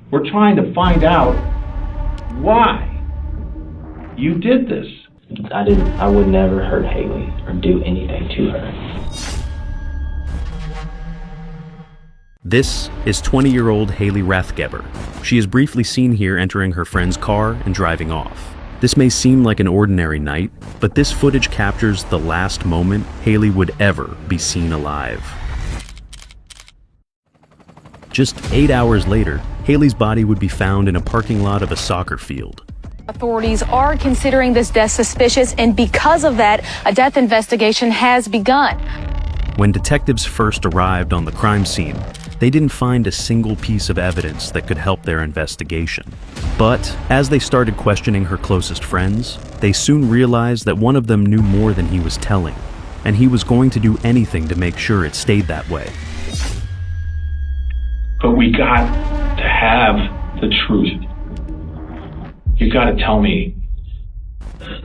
We're trying to find out why you did this. I would never hurt Haley or do anything to her. This is 20-year-old Haley Rathgeber. She is briefly seen here entering her friend's car and driving off. This may seem like an ordinary night, but this footage captures the last moment Haley would ever be seen alive. Just 8 hours later, Haley's body would be found in a parking lot of a soccer field. Authorities are considering this death suspicious, and because of that, a death investigation has begun. When detectives first arrived on the crime scene, they didn't find a single piece of evidence that could help their investigation. But as they started questioning her closest friends, they soon realized that one of them knew more than he was telling, and he was going to do anything to make sure it stayed that way. But we got to have the truth. You got to tell me.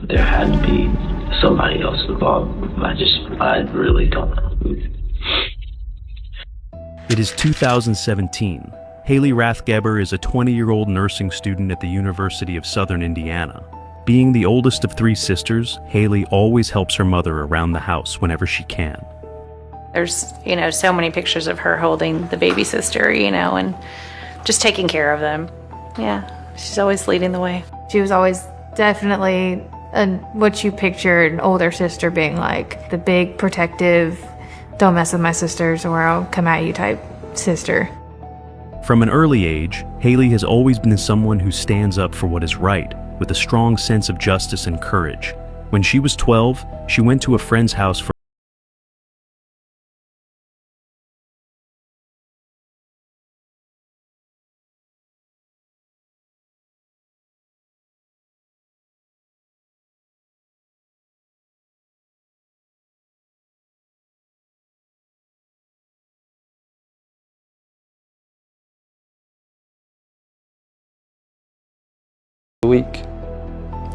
There had to be somebody else involved. I really don't know who. It is 2017. Haley Rathgeber is a 20-year-old nursing student at the University of Southern Indiana. Being the oldest of 3 sisters, Haley always helps her mother around the house whenever she can. There's, so many pictures of her holding the baby sister, and just taking care of them. Yeah, she's always leading the way. She was always definitely what you picture an older sister being like, the big protective, don't mess with my sisters or I'll come at you type sister. From an early age, Haley has always been someone who stands up for what is right, with a strong sense of justice and courage. When she was 12, she went to a friend's house for the weak,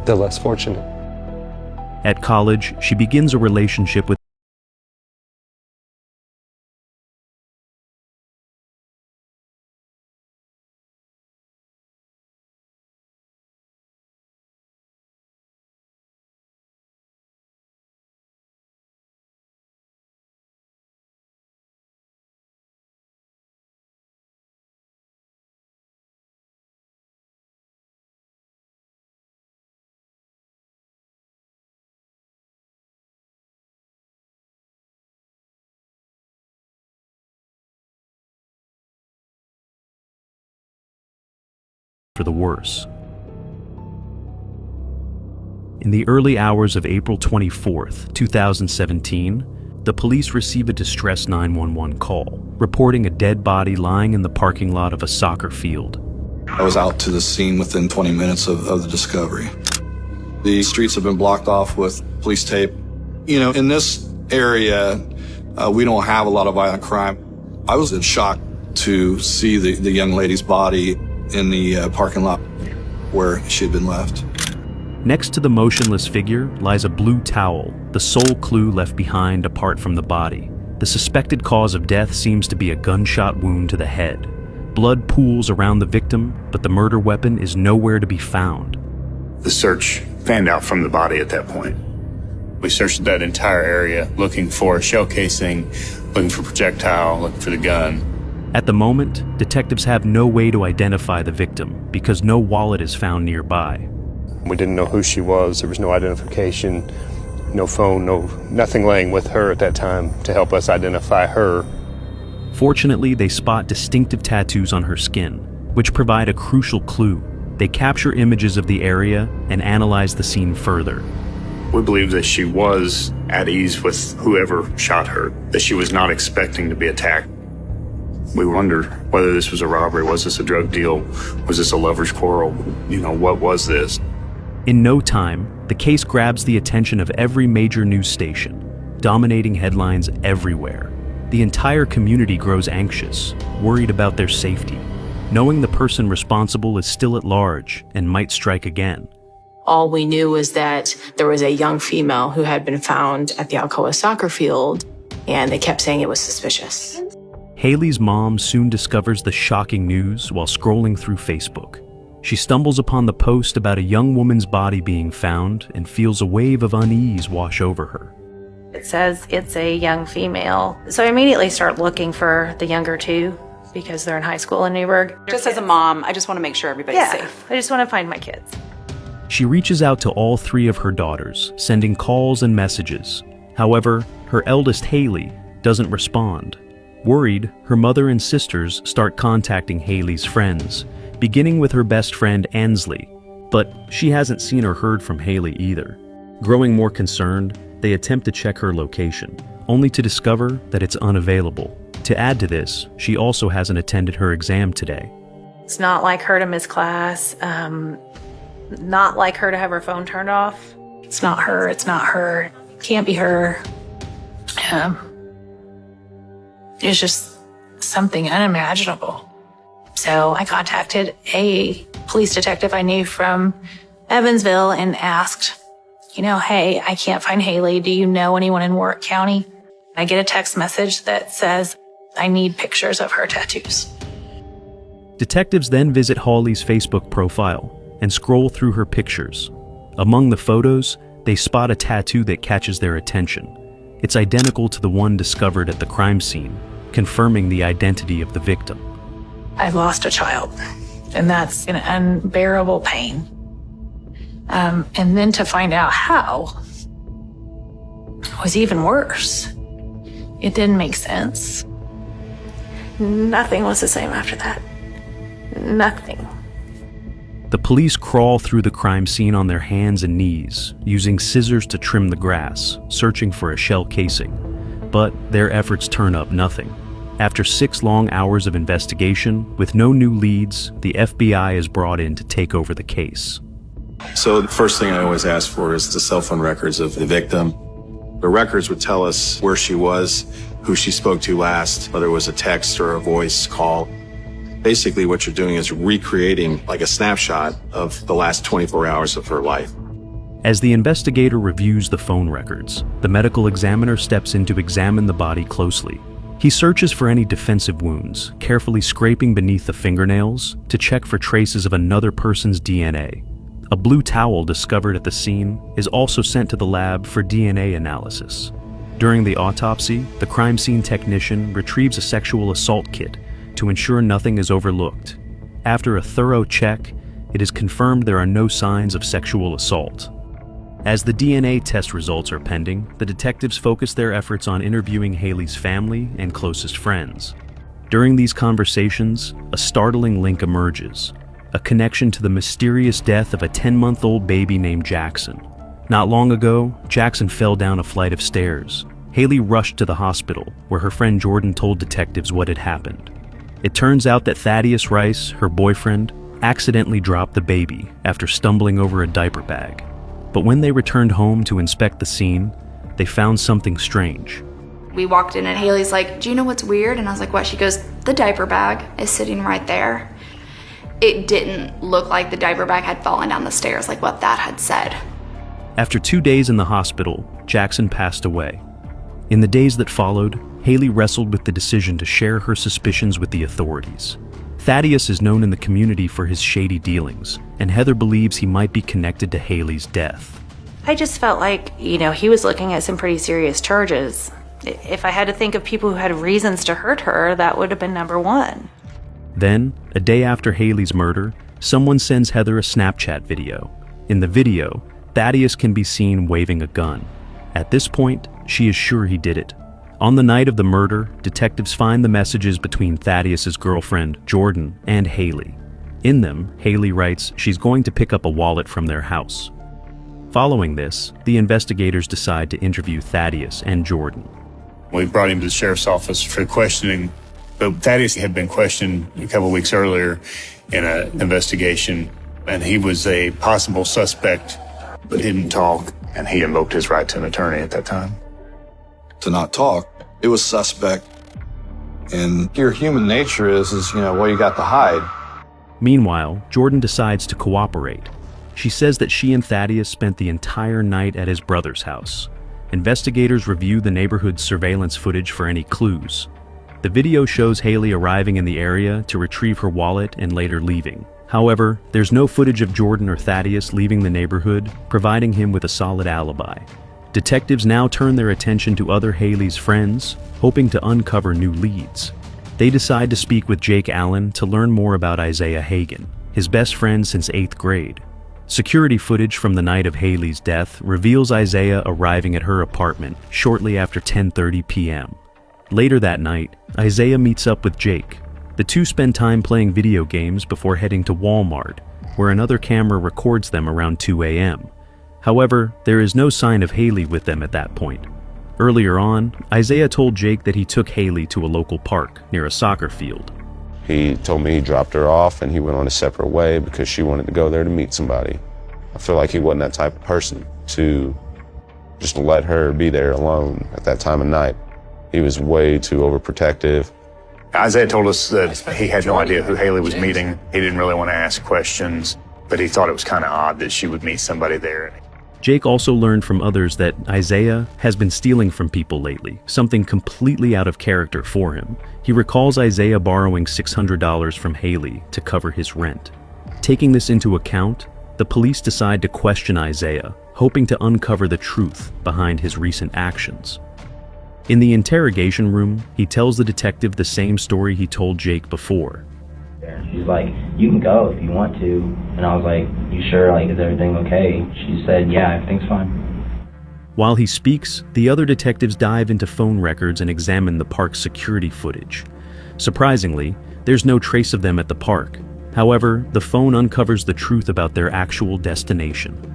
the less fortunate. At college, she begins a relationship with for the worse. In the early hours of April 24th, 2017, the police receive a distress 911 call, reporting a dead body lying in the parking lot of a soccer field. I was out to the scene within 20 minutes of the discovery. The streets have been blocked off with police tape. In this area, we don't have a lot of violent crime. I was in shock to see the young lady's body in the parking lot where she had been left. Next to the motionless figure lies a blue towel, the sole clue left behind apart from the body. The suspected cause of death seems to be a gunshot wound to the head. Blood pools around the victim, but the murder weapon is nowhere to be found. The search fanned out from the body at that point. We searched that entire area looking for shell casing, looking for projectile, looking for the gun. At the moment, detectives have no way to identify the victim because no wallet is found nearby. We didn't know who she was. There was no identification, no phone, nothing laying with her at that time to help us identify her. Fortunately, they spot distinctive tattoos on her skin, which provide a crucial clue. They capture images of the area and analyze the scene further. We believe that she was at ease with whoever shot her, that she was not expecting to be attacked. We wondered whether this was a robbery. Was this a drug deal? Was this a lover's quarrel? What was this? In no time, the case grabs the attention of every major news station, dominating headlines everywhere. The entire community grows anxious, worried about their safety, knowing the person responsible is still at large and might strike again. All we knew was that there was a young female who had been found at the Alcoa soccer field, and they kept saying it was suspicious. Haley's mom soon discovers the shocking news while scrolling through Facebook. She stumbles upon the post about a young woman's body being found and feels a wave of unease wash over her. It says it's a young female. So I immediately start looking for the younger two because they're in high school in Newburgh. Just as a mom, I just want to make sure everybody's safe. I just want to find my kids. She reaches out to all 3 of her daughters, sending calls and messages. However, her eldest Haley doesn't respond. Worried, her mother and sisters start contacting Haley's friends, beginning with her best friend Ansley, but she hasn't seen or heard from Haley either. Growing more concerned, they attempt to check her location, only to discover that it's unavailable. To add to this, she also hasn't attended her exam today. It's not like her to miss class, not like her to have her phone turned off. It's not her, can't be her. It's just something unimaginable. So I contacted a police detective I knew from Evansville and asked, hey, I can't find Haley. Do you know anyone in Warwick County? I get a text message that says, I need pictures of her tattoos. Detectives then visit Hawley's Facebook profile and scroll through her pictures. Among the photos, they spot a tattoo that catches their attention. It's identical to the one discovered at the crime scene, confirming the identity of the victim. I've lost a child, and that's an unbearable pain. And then to find out how was even worse. It didn't make sense. Nothing was the same after that. Nothing. The police crawl through the crime scene on their hands and knees, using scissors to trim the grass, searching for a shell casing. But their efforts turn up nothing. After 6 long hours of investigation, with no new leads, the FBI is brought in to take over the case. So the first thing I always ask for is the cell phone records of the victim. The records would tell us where she was, who she spoke to last, whether it was a text or a voice call. Basically, what you're doing is recreating like a snapshot of the last 24 hours of her life. As the investigator reviews the phone records, the medical examiner steps in to examine the body closely. He searches for any defensive wounds, carefully scraping beneath the fingernails to check for traces of another person's DNA. A blue towel discovered at the scene is also sent to the lab for DNA analysis. During the autopsy, the crime scene technician retrieves a sexual assault kit to ensure nothing is overlooked. After a thorough check, it is confirmed there are no signs of sexual assault. As the DNA test results are pending, the detectives focus their efforts on interviewing Haley's family and closest friends. During these conversations, a startling link emerges, a connection to the mysterious death of a 10-month-old baby named Jackson. Not long ago, Jackson fell down a flight of stairs. Haley rushed to the hospital, where her friend Jordan told detectives what had happened. It turns out that Thaddeus Rice, her boyfriend, accidentally dropped the baby after stumbling over a diaper bag. But when they returned home to inspect the scene, they found something strange. We walked in and Haley's like, "Do you know what's weird?" And I was like, "What?" She goes, "The diaper bag is sitting right there." It didn't look like the diaper bag had fallen down the stairs like what that had said. After 2 days in the hospital, Jackson passed away. In the days that followed, Haley wrestled with the decision to share her suspicions with the authorities. Thaddeus is known in the community for his shady dealings, and Heather believes he might be connected to Haley's death. I just felt like, he was looking at some pretty serious charges. If I had to think of people who had reasons to hurt her, that would have been number one. Then, a day after Haley's murder, someone sends Heather a Snapchat video. In the video, Thaddeus can be seen waving a gun. At this point, she is sure he did it. On the night of the murder, detectives find the messages between Thaddeus's girlfriend, Jordan, and Haley. In them, Haley writes she's going to pick up a wallet from their house. Following this, the investigators decide to interview Thaddeus and Jordan. We brought him to the sheriff's office for questioning, but Thaddeus had been questioned a couple of weeks earlier in an investigation, and he was a possible suspect, but didn't talk, and he invoked his right to an attorney at that time. To not talk, it was suspect. And your human nature is well, you got to hide. Meanwhile, Jordan decides to cooperate. She says that she and Thaddeus spent the entire night at his brother's house. Investigators review the neighborhood's surveillance footage for any clues. The video shows Haley arriving in the area to retrieve her wallet and later leaving. However, there's no footage of Jordan or Thaddeus leaving the neighborhood, providing him with a solid alibi. Detectives now turn their attention to other Haley's friends, hoping to uncover new leads. They decide to speak with Jake Allen to learn more about Isaiah Hagen, his best friend since 8th grade. Security footage from the night of Haley's death reveals Isaiah arriving at her apartment shortly after 10:30 p.m. Later that night, Isaiah meets up with Jake. The two spend time playing video games before heading to Walmart, where another camera records them around 2 a.m. However, there is no sign of Haley with them at that point. Earlier on, Isaiah told Jake that he took Haley to a local park near a soccer field. He told me he dropped her off and he went on a separate way because she wanted to go there to meet somebody. I feel like he wasn't that type of person to just let her be there alone at that time of night. He was way too overprotective. Isaiah told us that he had no idea who Haley was meeting. He didn't really want to ask questions, but he thought it was kind of odd that she would meet somebody there. Jake also learned from others that Isaiah has been stealing from people lately, something completely out of character for him. He recalls Isaiah borrowing $600 from Haley to cover his rent. Taking this into account, the police decide to question Isaiah, hoping to uncover the truth behind his recent actions. In the interrogation room, he tells the detective the same story he told Jake before. She's like, you can go if you want to. And I was like, you sure? Like, is everything okay? She said, yeah, everything's fine. While he speaks, the other detectives dive into phone records and examine the park's security footage. Surprisingly, there's no trace of them at the park. However, the phone uncovers the truth about their actual destination.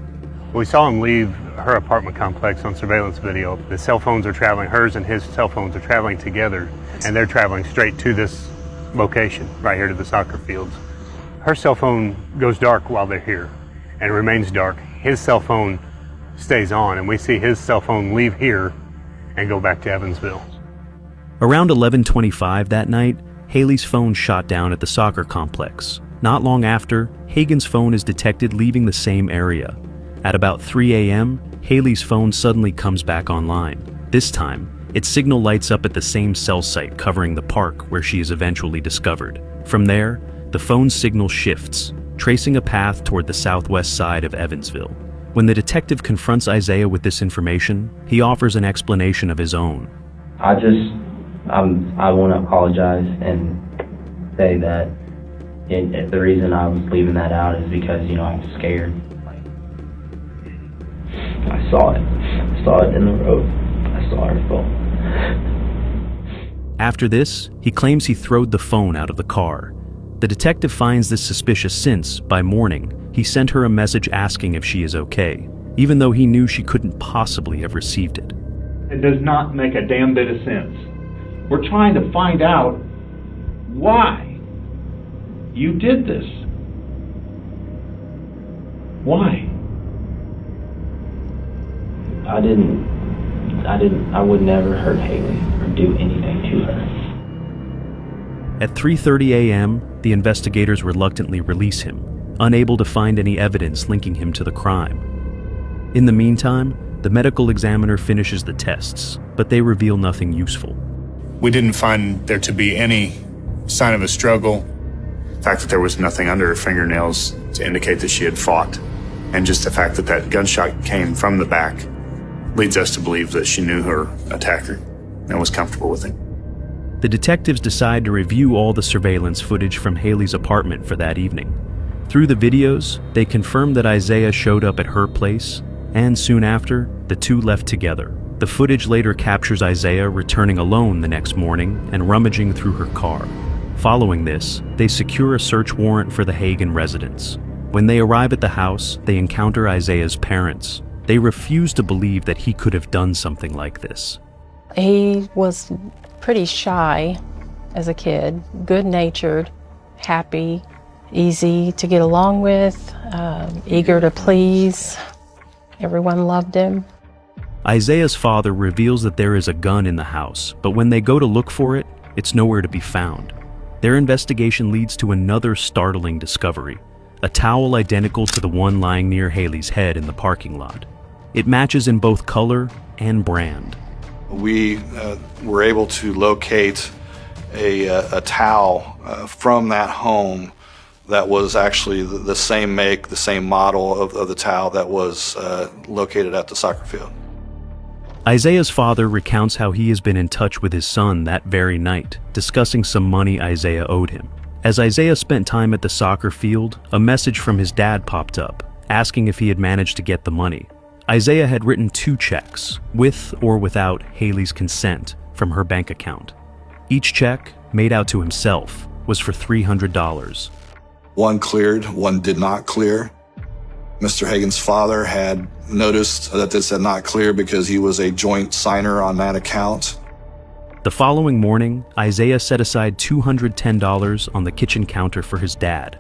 We saw him leave her apartment complex on surveillance video. The cell phones are traveling, hers and his cell phones are traveling together, and they're traveling straight to this location, right here to the soccer fields. Her cell phone goes dark while they're here, and it remains dark. His cell phone stays on, and we see his cell phone leave here and go back to Evansville. Around 11:25 that night, Haley's phone shot down at the soccer complex. Not long after, Hagen's phone is detected leaving the same area. At about 3 a.m., Haley's phone suddenly comes back online. This time, its signal lights up at the same cell site covering the park where she is eventually discovered. From there, the phone's signal shifts, tracing a path toward the southwest side of Evansville. When the detective confronts Isaiah with this information, he offers an explanation of his own. I want to apologize and say that the reason I was leaving that out is because, I was scared. I saw it in the road. I saw her phone. After this, he claims he throwed the phone out of the car. The detective finds this suspicious since, by morning, he sent her a message asking if she is okay, even though he knew she couldn't possibly have received it. It does not make a damn bit of sense. We're trying to find out why you did this. Why? I would never hurt Haley or do anything to her. At 3:30 a.m., the investigators reluctantly release him, unable to find any evidence linking him to the crime. In the meantime, the medical examiner finishes the tests, but they reveal nothing useful. We didn't find there to be any sign of a struggle. The fact that there was nothing under her fingernails to indicate that she had fought, and just the fact that that gunshot came from the back leads us to believe that she knew her attacker and was comfortable with him. The detectives decide to review all the surveillance footage from Haley's apartment for that evening. Through the videos, they confirm that Isaiah showed up at her place, and soon after, the two left together. The footage later captures Isaiah returning alone the next morning and rummaging through her car. Following this, they secure a search warrant for the Hagen residence. When they arrive at the house, they encounter Isaiah's parents. They refuse to believe that he could have done something like this. He was pretty shy as a kid, good-natured, happy, easy to get along with, eager to please. Everyone loved him. Isaiah's father reveals that there is a gun in the house, but when they go to look for it, it's nowhere to be found. Their investigation leads to another startling discovery, a towel identical to the one lying near Haley's head in the parking lot. It matches in both color and brand. We were able to locate a towel from that home that was actually the same make, the same model of the towel that was located at the soccer field. Isaiah's father recounts how he has been in touch with his son that very night, discussing some money Isaiah owed him. As Isaiah spent time at the soccer field, a message from his dad popped up, asking if he had managed to get the money. Isaiah had written 2 checks, with or without Haley's consent, from her bank account. Each check, made out to himself, was for $300. One cleared, one did not clear. Mr. Hagen's father had noticed that this had not cleared because he was a joint signer on that account. The following morning, Isaiah set aside $210 on the kitchen counter for his dad.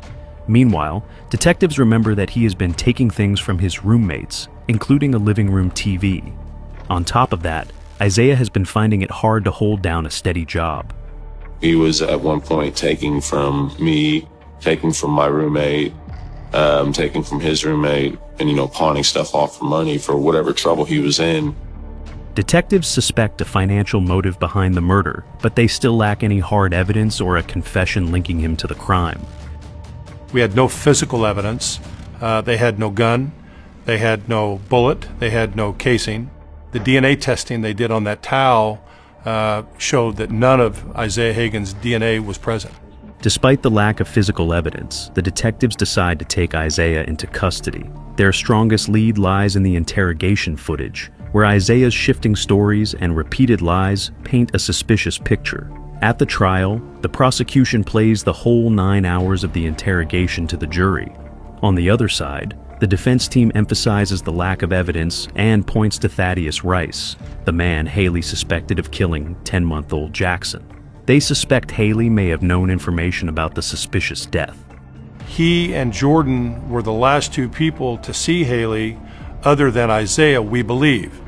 Meanwhile, detectives remember that he has been taking things from his roommates, including a living room TV. On top of that, Isaiah has been finding it hard to hold down a steady job. He was at one point taking from me, taking from my roommate, taking from his roommate, and, pawning stuff off for money for whatever trouble he was in. Detectives suspect a financial motive behind the murder, but they still lack any hard evidence or a confession linking him to the crime. We had no physical evidence. They had no gun. They had no bullet. They had no casing. The DNA testing they did on that towel showed that none of Isaiah Hagen's DNA was present. Despite the lack of physical evidence, the detectives decide to take Isaiah into custody. Their strongest lead lies in the interrogation footage, where Isaiah's shifting stories and repeated lies paint a suspicious picture. At the trial, the prosecution plays the whole 9 hours of the interrogation to the jury. On the other side, the defense team emphasizes the lack of evidence and points to Thaddeus Rice, the man Haley suspected of killing 10-month-old Jackson. They suspect Haley may have known information about the suspicious death. He and Jordan were the last 2 people to see Haley other than Isaiah, we believe.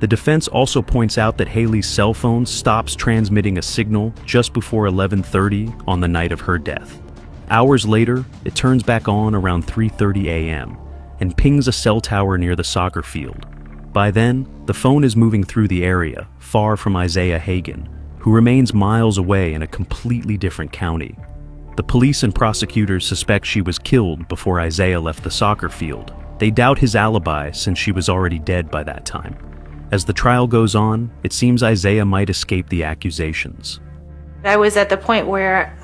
The defense also points out that Haley's cell phone stops transmitting a signal just before 11:30 on the night of her death. Hours later, it turns back on around 3:30 a.m. and pings a cell tower near the soccer field. By then, the phone is moving through the area, far from Isaiah Hagen, who remains miles away in a completely different county. The police and prosecutors suspect she was killed before Isaiah left the soccer field. They doubt his alibi since she was already dead by that time. As the trial goes on, it seems Isaiah might escape the accusations. I was at the point where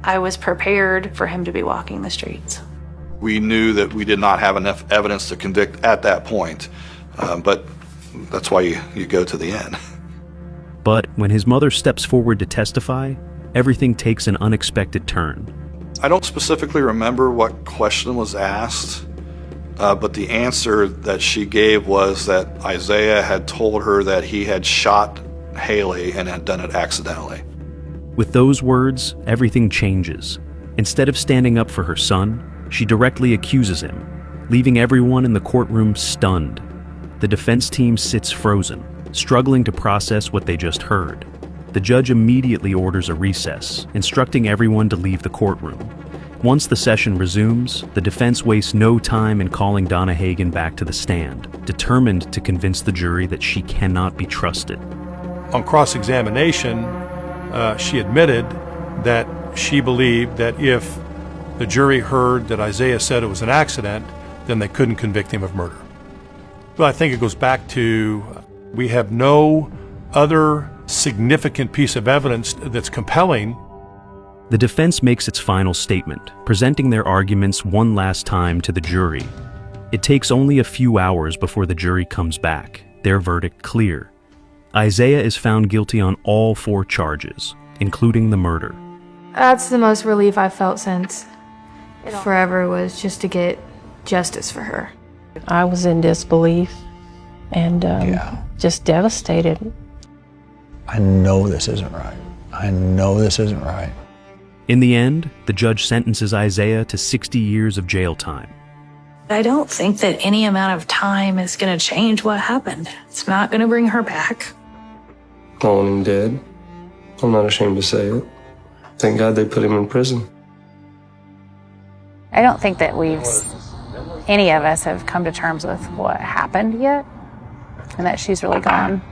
I was prepared for him to be walking the streets. We knew that we did not have enough evidence to convict at that point, but that's why you go to the end. But when his mother steps forward to testify, everything takes an unexpected turn. I don't specifically remember what question was asked, but the answer that she gave was that Isaiah had told her that he had shot Haley and had done it accidentally. With those words, everything changes. Instead of standing up for her son, she directly accuses him, leaving everyone in the courtroom stunned. The defense team sits frozen, struggling to process what they just heard. The judge immediately orders a recess, instructing everyone to leave the courtroom. Once the session resumes, the defense wastes no time in calling Donna Hagen back to the stand, determined to convince the jury that she cannot be trusted. On cross-examination, she admitted that she believed that if the jury heard that Isaiah said it was an accident, then they couldn't convict him of murder. But I think it goes back to we have no other significant piece of evidence that's compelling. The defense makes its final statement, presenting their arguments one last time to the jury. It takes only a few hours before the jury comes back, their verdict clear. Isaiah is found guilty on all 4 charges, including the murder. That's the most relief I've felt since forever, was just to get justice for her. I was in disbelief and just devastated. I know this isn't right. I know this isn't right. In the end, the judge sentences Isaiah to 60 years of jail time. I don't think that any amount of time is going to change what happened. It's not going to bring her back. I want him dead. I'm not ashamed to say it. Thank God they put him in prison. I don't think that any of us have come to terms with what happened yet, and that she's really gone.